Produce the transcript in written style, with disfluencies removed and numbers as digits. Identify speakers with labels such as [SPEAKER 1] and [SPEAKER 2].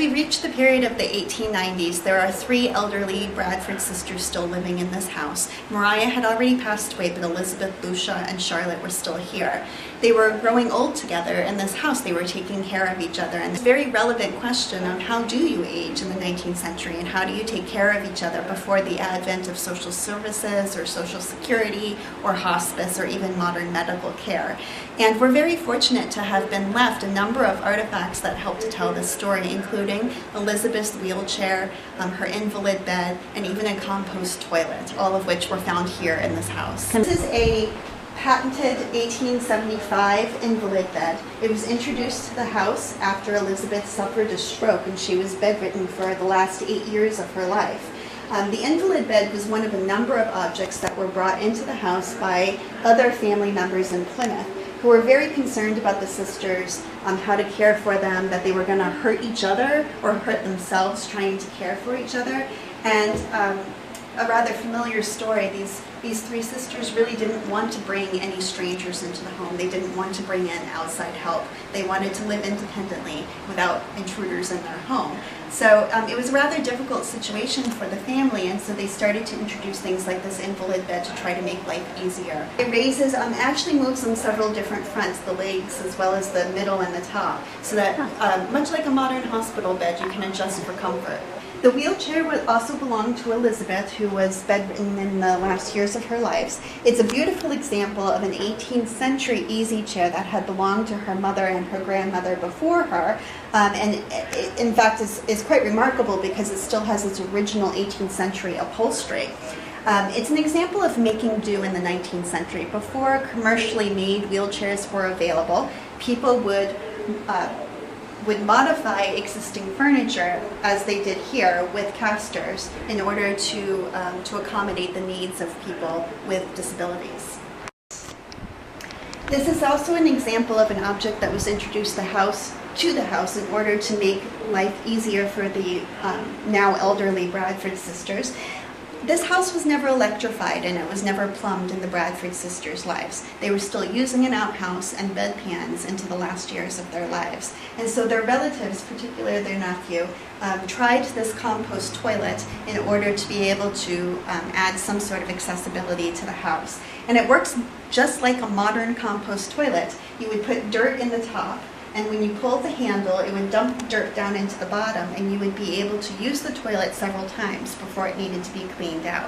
[SPEAKER 1] we reach the period of the 1890s, there are three elderly Bradford sisters still living in this house. Mariah had already passed away, but Elizabeth, Lucia, and Charlotte were still here. They were growing old together in this house. They were taking care of each other. And it's a very relevant question on how do you age in the 19th century and how do you take care of each other before the advent of social services or social security or hospice or even modern medical care. And we're very fortunate to have been left a number of artifacts that help to tell this story, including Elizabeth's wheelchair, her invalid bed, and even a compost toilet, all of which were found here in this house. This is a patented 1875 invalid bed. It was introduced to the house after Elizabeth suffered a stroke and she was bedridden for the last 8 years of her life. The invalid bed was one of a number of objects that were brought into the house by other family members in Plymouth who were very concerned about the sisters, how to care for them, that they were going to hurt each other or hurt themselves trying to care for each other. And a rather familiar story, these three sisters really didn't want to bring any strangers into the home. They didn't want to bring in outside help. They wanted to live independently without intruders in their home. So it was a rather difficult situation for the family, and so they started to introduce things like this invalid bed to try to make life easier. It raises, actually moves on several different fronts, the legs as well as the middle and the top, so that much like a modern hospital bed, you can adjust for comfort. The wheelchair would also belong to Elizabeth, who was bedridden in the last years of her life. It's a beautiful example of an 18th century easy chair that had belonged to her mother and her grandmother before her, and it, in fact is quite remarkable because it still has its original 18th century upholstery. It's an example of making do in the 19th century. Before commercially made wheelchairs were available, people would modify existing furniture, as they did here, with casters in order to accommodate the needs of people with disabilities. This is also an example of an object that was introduced to the house in order to make life easier for the now elderly Bradford sisters. This house was never electrified and it was never plumbed in the Bradford sisters' lives. They were still using an outhouse and bedpans into the last years of their lives. And so their relatives, particularly their nephew, tried this compost toilet in order to be able to add some sort of accessibility to the house. And it works just like a modern compost toilet. You would put dirt in the top, and when you pulled the handle, it would dump dirt down into the bottom, and you would be able to use the toilet several times before it needed to be cleaned out.